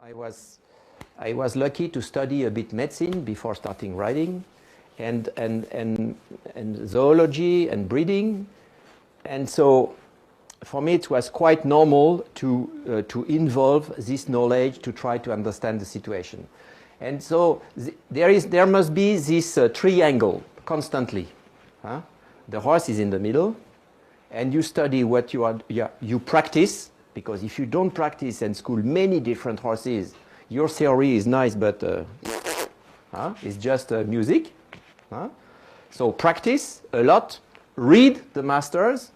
I was lucky to study a bit medicine before starting writing, and zoology and breeding, and so for me it was quite normal to involve this knowledge to try to understand the situation. And so there must be this triangle constantly. Huh? The horse is in the middle, and you study what you practice, because if you don't practice and school many different horses, your theory is nice, but it's just music. So practice a lot, read the masters,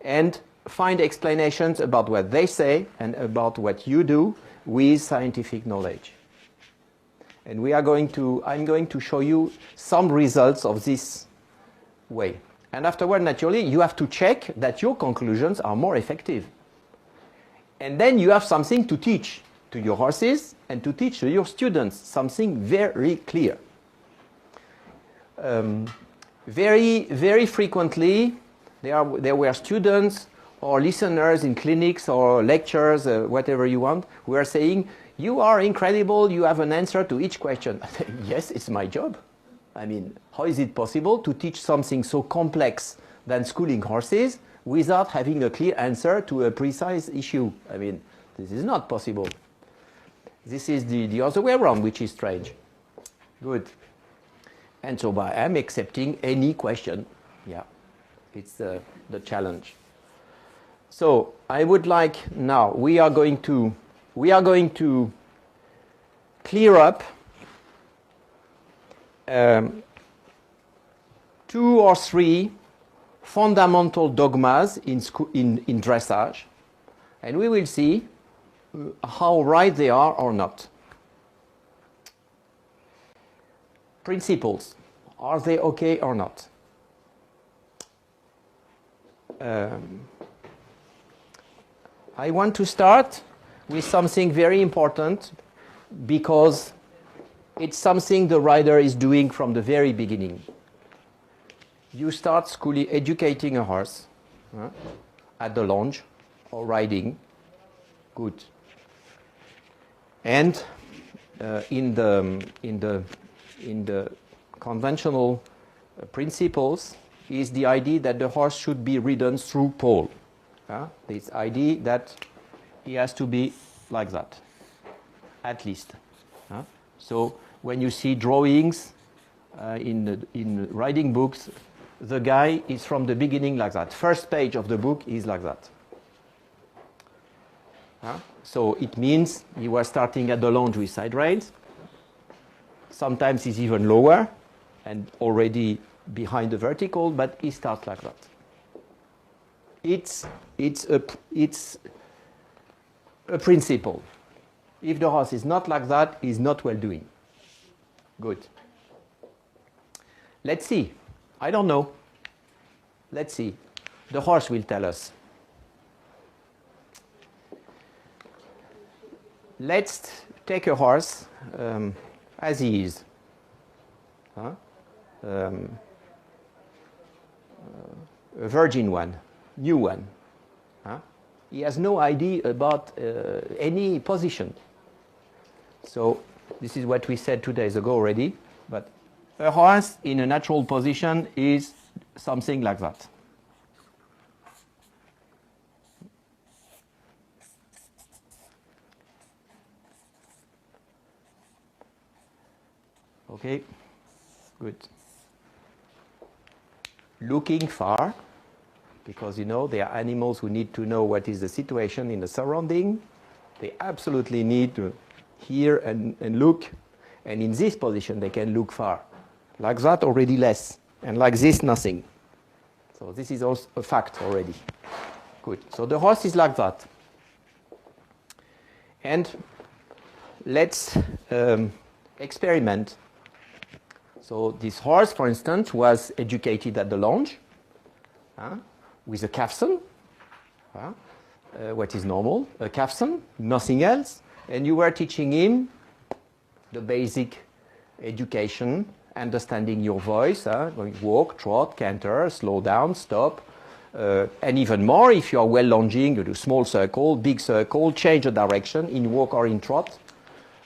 and find explanations about what they say and about what you do with scientific knowledge. And I'm going to show you some results of this way. And afterward, naturally, you have to check that your conclusions are more effective. And then you have something to teach to your horses and to teach to your students, something very clear. Very, very frequently, there were students or listeners in clinics or lectures, whatever you want, who are saying, "You are incredible, you have an answer to each question." Yes, it's my job. I mean, how is it possible to teach something so complex than schooling horses without having a clear answer to a precise issue? I mean, this is not possible. This is the other way around, which is strange. Good. And so I'm accepting any question. Yeah, it's the challenge. So I would like now, we are going to clear up 2 or 3 fundamental dogmas in dressage, and we will see how right they are or not. Principles, are they okay or not? I want to start with something very important, because it's something the rider is doing from the very beginning. You start educating a horse at the lounge or riding. Good. And in the conventional principles is the idea that the horse should be ridden through pole. This idea that he has to be like that, at least. So when you see drawings in riding books, the guy is from the beginning like that. First page of the book is like that. So it means he was starting at the lounge with side reins. Sometimes he's even lower and already behind the vertical, but he starts like that. It's a principle. If the horse is not like that, he's not well doing. Good. Let's see. I don't know. Let's see. The horse will tell us. Let's take a horse as he is. A virgin one, new one. He has no idea about any position. So this is what we said 2 days ago already. But a horse in a natural position is something like that. Okay, good. Looking far, because there are animals who need to know what is the situation in the surrounding. They absolutely need to hear and look, and in this position they can look far. Like that already less, and like this nothing. So this is also a fact already. Good. So the horse is like that. And let's experiment. So this horse, for instance, was educated at the lounge with a capstan, what is normal, a capstan, nothing else, and you were teaching him the basic education, understanding your voice, going walk, trot, canter, slow down, stop, and even more if you are well lunging, you do small circle, big circle, change the direction in walk or in trot,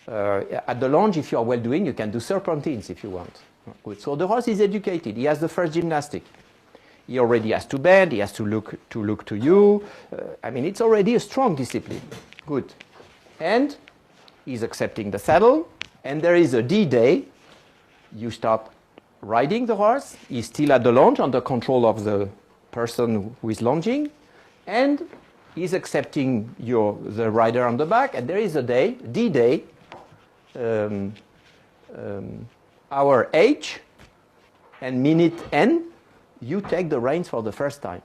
At the lounge, if you are well doing, you can do serpentines if you want. Good. So the horse is educated. He has the first gymnastic. He already has to bend. He has to look to you. I mean, it's already a strong discipline. Good. And he's accepting the saddle. And there is a D-Day. You start riding the horse. He's still at the lounge under control of the person who is lounging. And he's accepting the rider on the back. And there is a day, D-Day, hour H and minute N, you take the reins for the first time.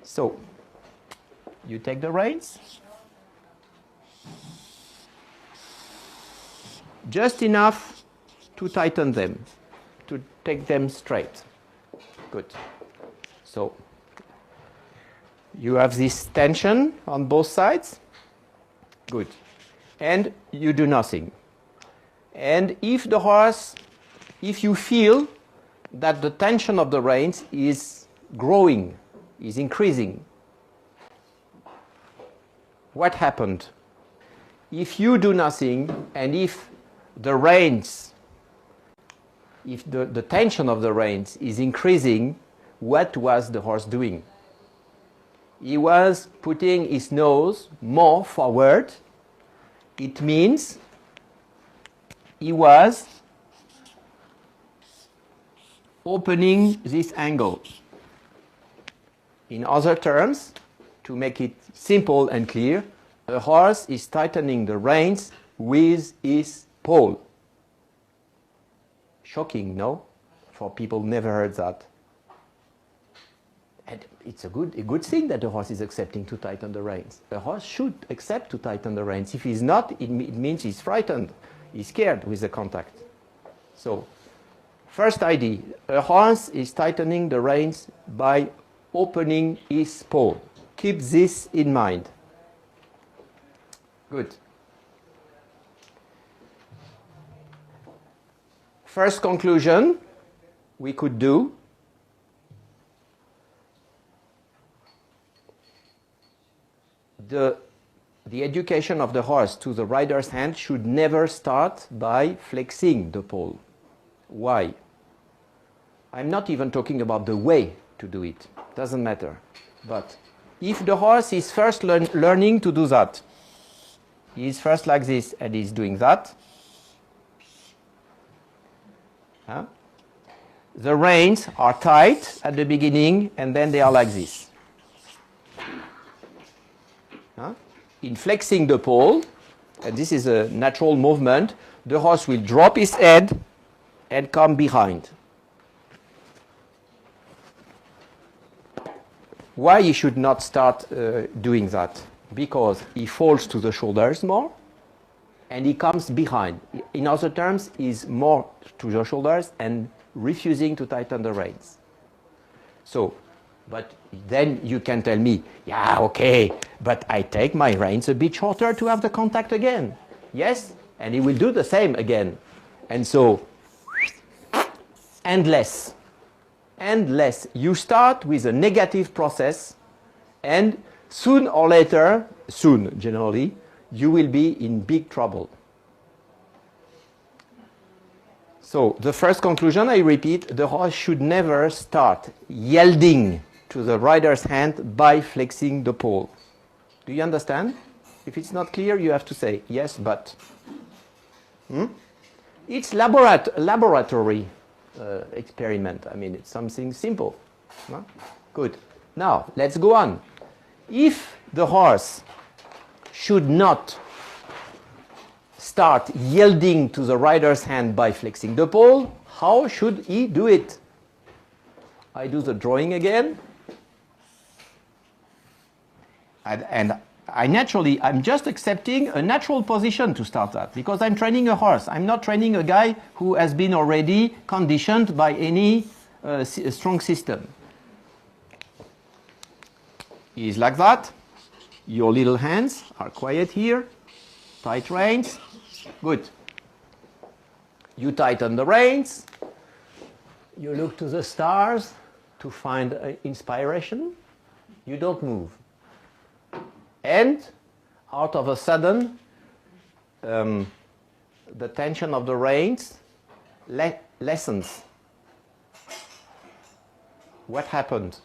So, you take the reins, just enough to tighten them, to take them straight. Good. So, you have this tension on both sides. Good. And you do nothing. And if you feel that the tension of the reins is growing, is increasing, what happened? If you do nothing, and if the reins, if the tension of the reins is increasing, what was the horse doing? He was putting his nose more forward. It means he was opening this angle. In other terms, to make it simple and clear, a horse is tightening the reins with his pole. Shocking, no? For people who never heard that. And it's a good thing that the horse is accepting to tighten the reins. A horse should accept to tighten the reins. If he's not, it means he's frightened. He's scared with the contact. So, first idea, a horse is tightening the reins by opening his pole. Keep this in mind. Good. First conclusion we could do. The education of the horse to the rider's hand should never start by flexing the pole. Why? I'm not even talking about the way to do it. Doesn't matter. But if the horse is first learning to do that, he is first like this and he's doing that, the reins are tight at the beginning and then they are like this. In flexing the pole, and this is a natural movement, the horse will drop his head and come behind. Why he should not start doing that? Because he falls to the shoulders more and he comes behind. In other terms, he's more to the shoulders and refusing to tighten the reins. So, but then you can tell me, yeah, okay, but I take my reins a bit shorter to have the contact again. Yes, and he will do the same again. And so, endless. Endless. You start with a negative process, and soon or later, soon generally, you will be in big trouble. So, the first conclusion, I repeat, the horse should never start yielding to the rider's hand by flexing the pole. Do you understand? If it's not clear, you have to say, yes, but. It's laboratory experiment. I mean, it's something simple. No? Good. Now, let's go on. If the horse should not start yielding to the rider's hand by flexing the pole, how should he do it? I do the drawing again. And I'm just accepting a natural position to start that, because I'm training a horse. I'm not training a guy who has been already conditioned by any strong system. He's like that. Your little hands are quiet here. Tight reins. Good. You tighten the reins. You look to the stars to find inspiration. You don't move. And out of a sudden, the tension of the reins lessens. What happened?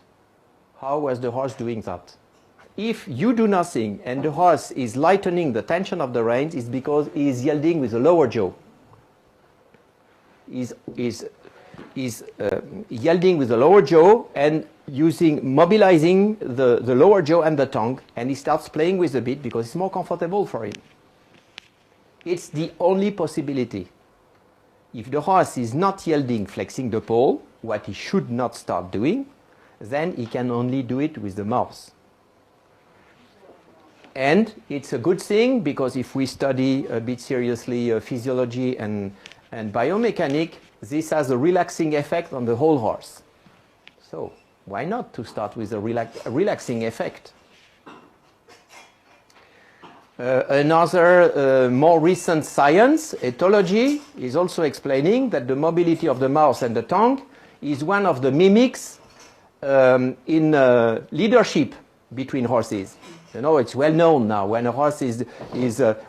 How was the horse doing that? If you do nothing and the horse is lightening the tension of the reins, it's because he is yielding with the lower jaw. He's yielding with the lower jaw and mobilizing the lower jaw and the tongue, and he starts playing with the bit because it's more comfortable for him. It's the only possibility. If the horse is not yielding, flexing the pole, what he should not start doing, then he can only do it with the mouth. And it's a good thing, because if we study a bit seriously physiology and biomechanics, this has a relaxing effect on the whole horse. So why not to start with a relaxing effect? Another more recent science, ethology, is also explaining that the mobility of the mouth and the tongue is one of the mimics in leadership between horses. You know, it's well known now when a horse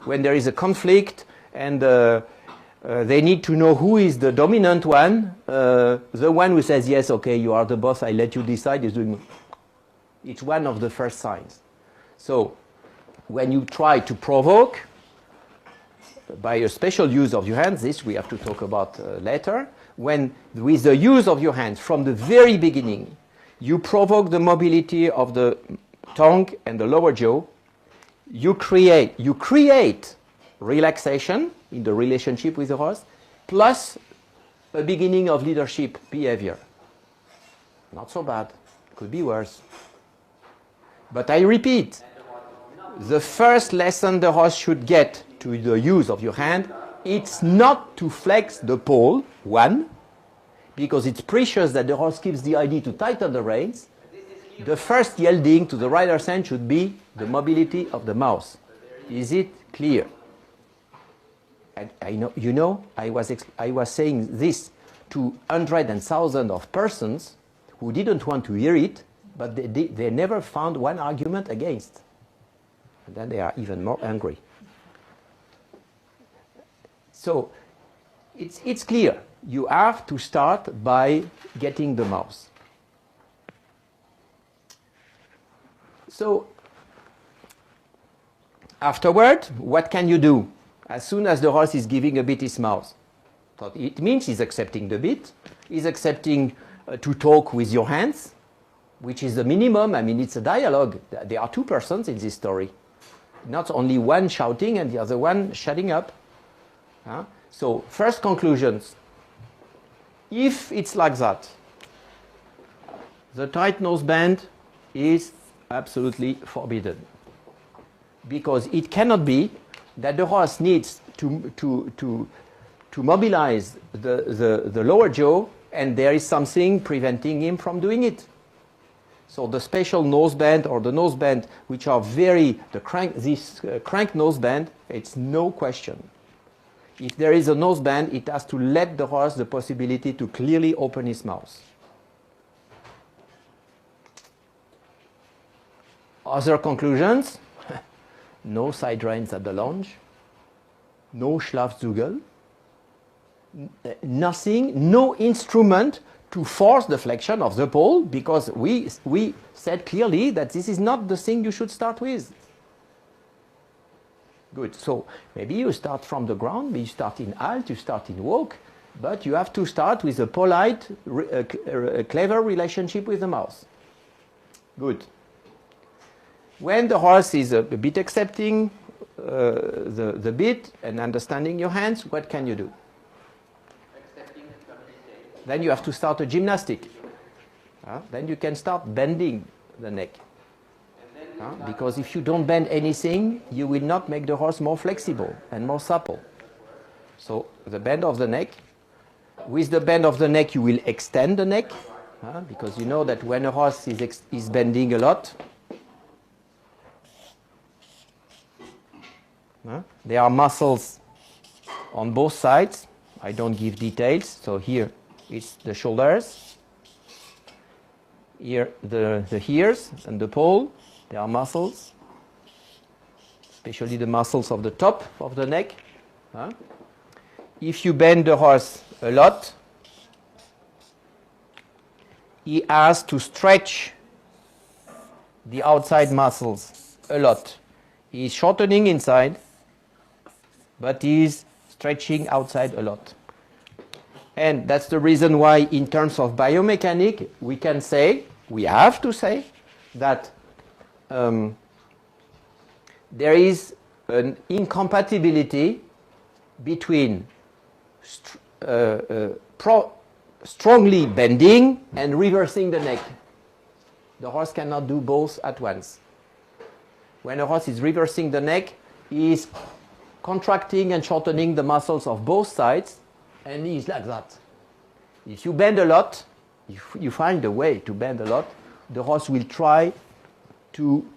when there is a conflict and they need to know who is the dominant one. The one who says, yes, okay, you are the boss, I let you decide, is doing. It's one of the first signs. So when you try to provoke by a special use of your hands, this we have to talk about later, when with the use of your hands from the very beginning, you provoke the mobility of the tongue and the lower jaw, you create relaxation in the relationship with the horse, plus a beginning of leadership behavior. Not so bad. Could be worse. But I repeat, the first lesson the horse should get to the use of your hand, it's not to flex the pole, one, because it's precious that the horse keeps the idea to tighten the reins. The first yielding to the rider's hand should be the mobility of the mouth. Is it clear? I know, you know, I was saying this to hundreds and thousands of persons who didn't want to hear it, but they never found one argument against. And then they are even more angry. So it's clear. You have to start by getting the mouth. So afterward, what can you do? As soon as the horse is giving a bit his mouth, so it means he's accepting the bit, he's accepting to talk with your hands, which is the minimum. I mean, it's a dialogue. There are two persons in this story. Not only one shouting and the other one shutting up. So first conclusions. If it's like that, the tight nose bend is absolutely forbidden. Because it cannot be that the horse needs to mobilize the lower jaw and there is something preventing him from doing it. So the special nose bend or the nose bend, which are this crank nose bend, it's no question. If there is a nose bend, it has to let the horse the possibility to clearly open his mouth. Other conclusions? No side reins at the lunge, no Schlafzügel, nothing, no instrument to force the flexion of the pole, because we said clearly that this is not the thing you should start with. Good. So maybe you start from the ground, maybe you start in halt, you start in walk, but you have to start with a polite, clever relationship with the mouth. Good. When the horse is a bit accepting the bit and understanding your hands, what can you do? Then you have to start a gymnastic. Then you can start bending the neck. Because if you don't bend anything, you will not make the horse more flexible and more supple. So the bend of the neck. With the bend of the neck, you will extend the neck. Because you know that when a horse is bending a lot, there are muscles on both sides. I don't give details. So here it's the shoulders. Here the ears and the pole. There are muscles. especially the muscles of the top of the neck. If you bend the horse a lot, he has to stretch the outside muscles a lot. He is shortening inside, but he is stretching outside a lot. And that's the reason why, in terms of biomechanics, we can say, we have to say, that there is an incompatibility between strongly bending and reversing the neck. The horse cannot do both at once. When a horse is reversing the neck, he is contracting and shortening the muscles of both sides, and he is like that. If you bend a lot, if you find a way to bend a lot, the horse will try to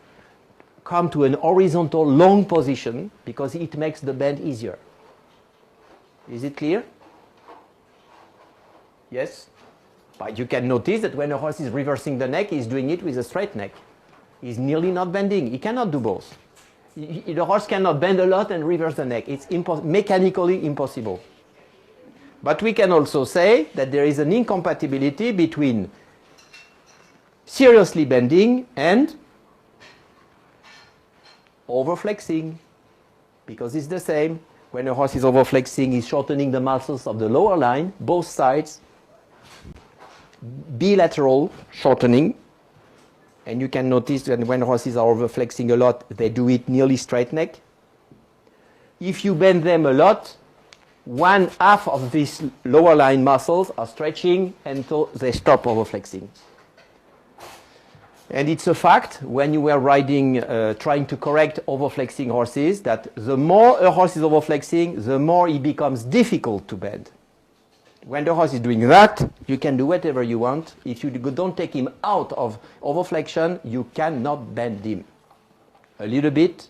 come to an horizontal long position because it makes the bend easier. Is it clear? Yes? But you can notice that when a horse is reversing the neck, he's doing it with a straight neck. He's nearly not bending. He cannot do both. The horse cannot bend a lot and reverse the neck. It's mechanically impossible. But we can also say that there is an incompatibility between seriously bending and overflexing, because it's the same. When a horse is overflexing, he's shortening the muscles of the lower line, both sides, bilateral shortening. And you can notice that when horses are overflexing a lot, they do it nearly straight neck. If you bend them a lot, one half of these lower line muscles are stretching until they stop overflexing. And it's a fact, when you were riding, trying to correct overflexing horses, that the more a horse is overflexing, the more it becomes difficult to bend. When the horse is doing that, you can do whatever you want. If you don't take him out of overflexion, you cannot bend him. A little bit,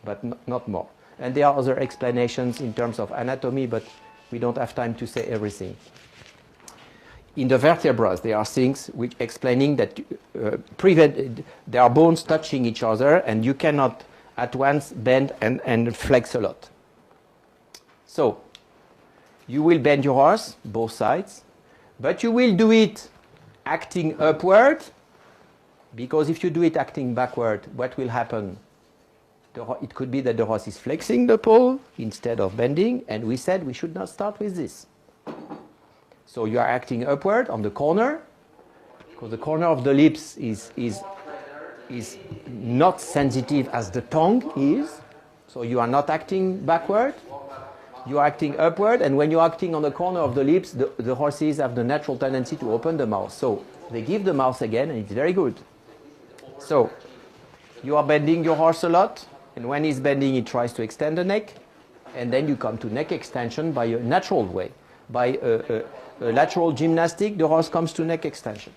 but not more. And there are other explanations in terms of anatomy, but we don't have time to say everything. In the vertebrae, there are things which explaining that there are bones touching each other, and you cannot at once bend and flex a lot. So, you will bend your horse, both sides, but you will do it acting upward, because if you do it acting backward, what will happen? It could be that the horse is flexing the pole instead of bending, and we said we should not start with this. So you are acting upward on the corner, because the corner of the lips is not sensitive as the tongue is. So you are not acting backward, you are acting upward, and when you are acting on the corner of the lips, the horses have the natural tendency to open the mouth. So they give the mouth again, and it's very good. So you are bending your horse a lot, and when he's bending, he tries to extend the neck, and then you come to neck extension by a natural way. By a lateral gymnastic, the horse comes to neck extension.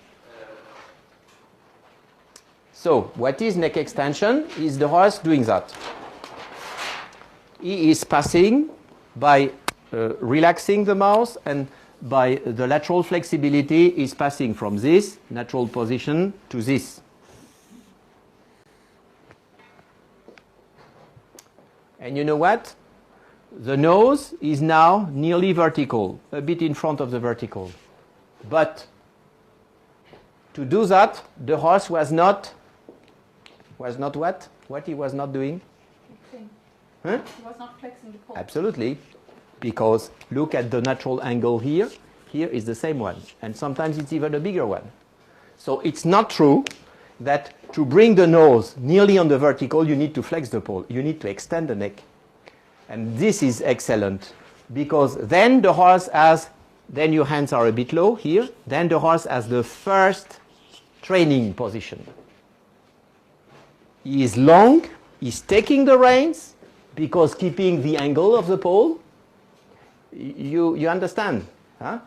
So, what is neck extension? Is the horse doing that? He is passing by relaxing the mouth, and by the lateral flexibility, is passing from this natural position to this. And you know what? The nose is now nearly vertical, a bit in front of the vertical. But to do that, the horse was not what? What he was not doing? Huh? He was not flexing the pole. Absolutely. Because look at the natural angle here. Here is the same one. And sometimes it's even a bigger one. So it's not true that to bring the nose nearly on the vertical, you need to flex the pole. You need to extend the neck. And this is excellent, because then the horse has, then your hands are a bit low here, then the horse has the first training position. He is long, he's taking the reins, because keeping the angle of the pole, you understand? Huh?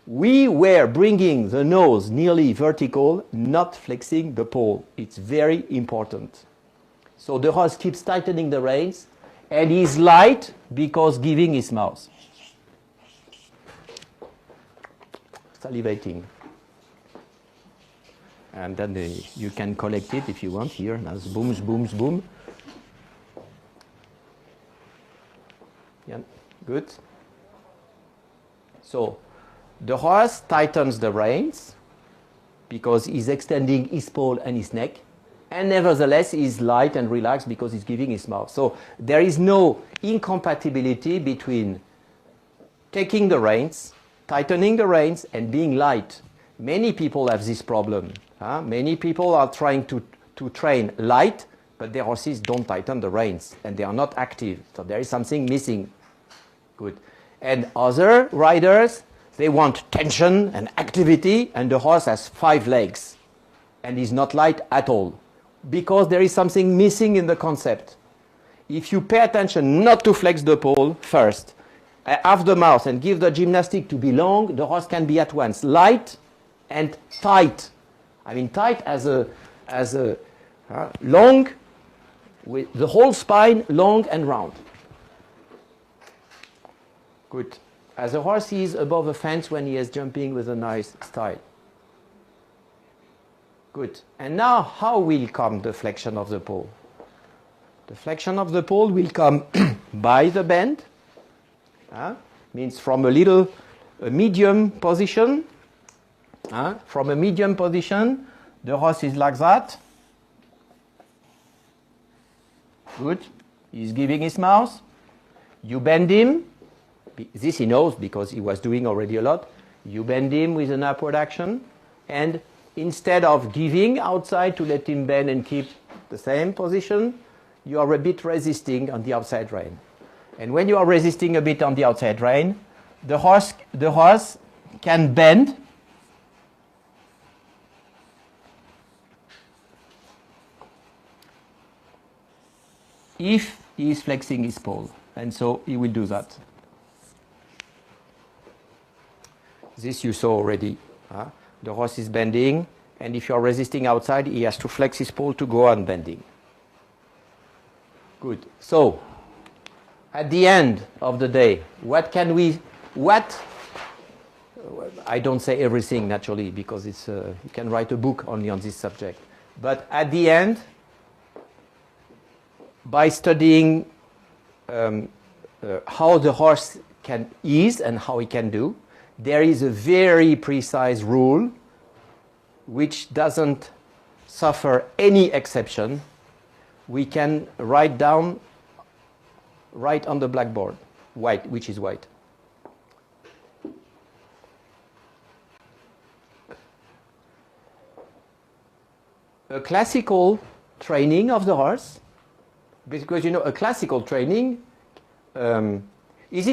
We were bringing the nose nearly vertical, not flexing the pole. It's very important. So the horse keeps tightening the reins, and he's light because giving his mouth. Salivating. And then you can collect it if you want here. Now booms, booms, boom. Yeah, good. So the horse tightens the reins because he's extending his paw and his neck, and nevertheless he's light and relaxed because he's giving his mouth. So there is no incompatibility between taking the reins, tightening the reins, and being light. Many people have this problem. Many people are trying to train light, but their horses don't tighten the reins and they are not active. So there is something missing. Good. And other riders, they want tension and activity, and the horse has 5 legs and is not light at all because there is something missing in the concept. If you pay attention not to flex the paw first, have the mouth and give the gymnastic to be long, the horse can be at once light and tight. I mean tight as a long, with the whole spine long and round. Good. As a horse is above a fence when he is jumping with a nice style. Good. And now how will come the flexion of the paw? The flexion of the paw will come by the bend. Means from a medium position. From a medium position, the horse is like that. Good. He's giving his mouth. You bend him. This he knows because he was doing already a lot. You bend him with an upward action, and instead of giving outside to let him bend and keep the same position, you are a bit resisting on the outside rein. And when you are resisting a bit on the outside rein, the horse can bend if he is flexing his paw, and so he will do that. This you saw already. The horse is bending, and if you are resisting outside, he has to flex his paw to go on bending. Good. So, at the end of the day, I don't say everything naturally because it's you can write a book only on this subject. But at the end, by studying how the horse can ease and how he can do, there is a very precise rule which doesn't suffer any exception. We can write down right on the blackboard, white, which is white. A classical training of the horse, because you know a classical training, is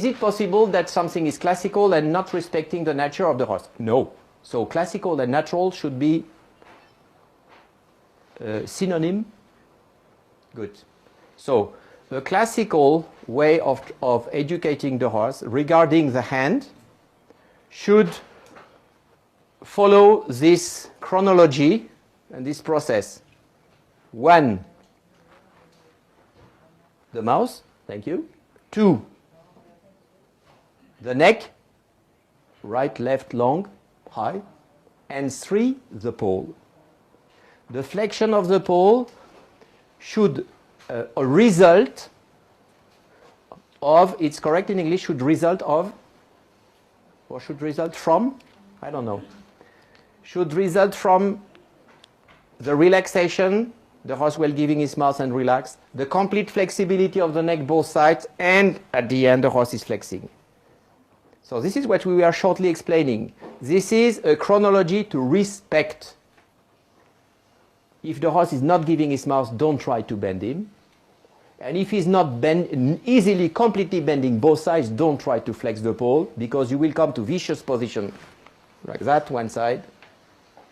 it possible that something is classical and not respecting the nature of the horse? No. So classical and natural should be synonym. Good. So the classical way of educating the horse regarding the hand should follow this chronology and this process. 1, the mouth, thank you. 2, the neck, right, left, long, high. And 3, the paw. The flexion of the paw should result of, it's correct in English, should result of, or should result from, I don't know, should result from the relaxation, the horse while giving his mouth and relax, the complete flexibility of the neck both sides, and at the end the horse is flexing. So this is what we were shortly explaining. This is a chronology to respect. If the horse is not giving his mouth, don't try to bend him. And if he's not easily completely bending both sides, don't try to flex the paw, because you will come to vicious position like that, one side.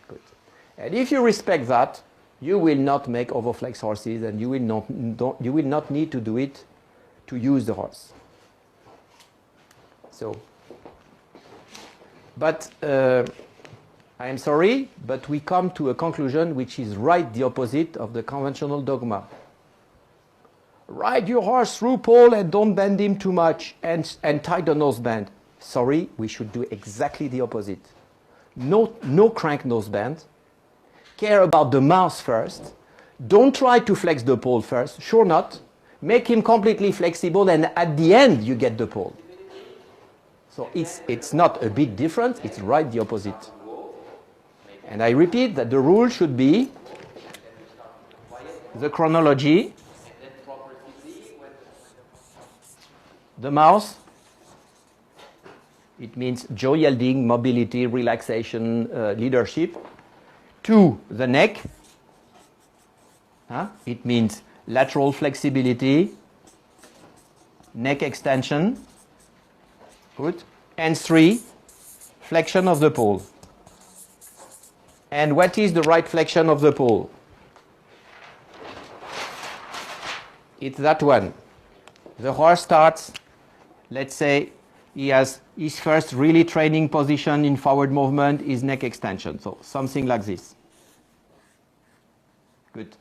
Good. And if you respect that, you will not make overflex horses, and you will not need to do it to use the horse. So, but I am sorry, but we come to a conclusion which is right the opposite of the conventional dogma. Ride your horse through pole and don't bend him too much and tie the nose bend. Sorry, we should do exactly the opposite. No crank nose bend. Care about the mouth first. Don't try to flex the pole first. Sure not. make him completely flexible, and at the end you get the pole. So it's not a big difference, it's right the opposite. And I repeat that the rule should be the chronology, the mouse, it means jaw yielding, mobility, relaxation, leadership, to the neck, it means lateral flexibility, neck extension, good, and 3, flexion of the pole. And what is the right flexion of the pole? It's that one. The horse starts, let's say he has his first really training position in forward movement is neck extension, so something like this. Good.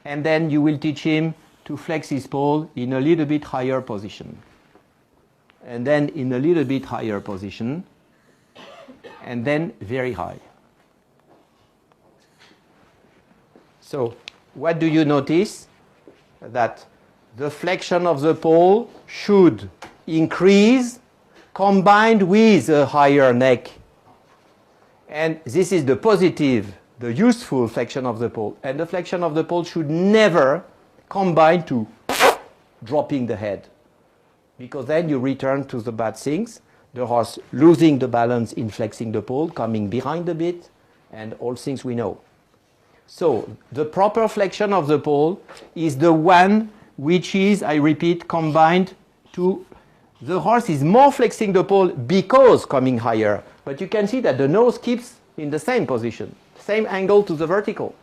And then you will teach him to flex his pole in a little bit higher position. And then in a little bit higher position, and then very high. So what do you notice? That the flexion of the pole should increase combined with a higher neck. And this is the positive, the useful flexion of the pole. And the flexion of the pole should never combine to dropping the head. Because then you return to the bad things. The horse losing the balance in flexing the pole, coming behind a bit, and all things we know. So the proper flexion of the pole is the one which is, I repeat, combined to the horse is more flexing the pole because coming higher. But you can see that the nose keeps in the same position, same angle to the vertical.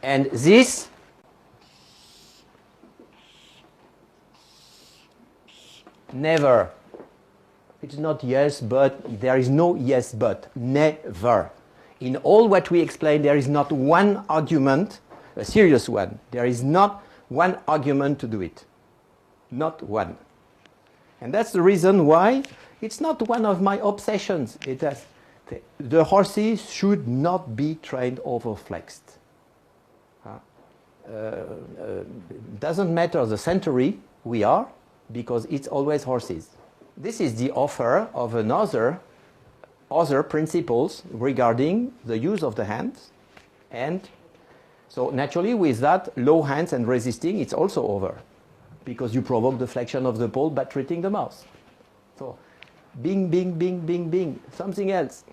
And this never. It's not yes, but. There is no yes, but. Never. In all what we explain, there is not one argument, a serious one. There is not one argument to do it. Not one. And that's the reason why it's not one of my obsessions. The horses should not be trained overflexed. Doesn't matter the century we are, because it's always horses. This is the offer of other principles regarding the use of the hands. And so naturally with that, low hands and resisting, it's also over. Because you provoke the flexion of the pole by treating the mouse. So bing, bing, bing, bing, bing, something else.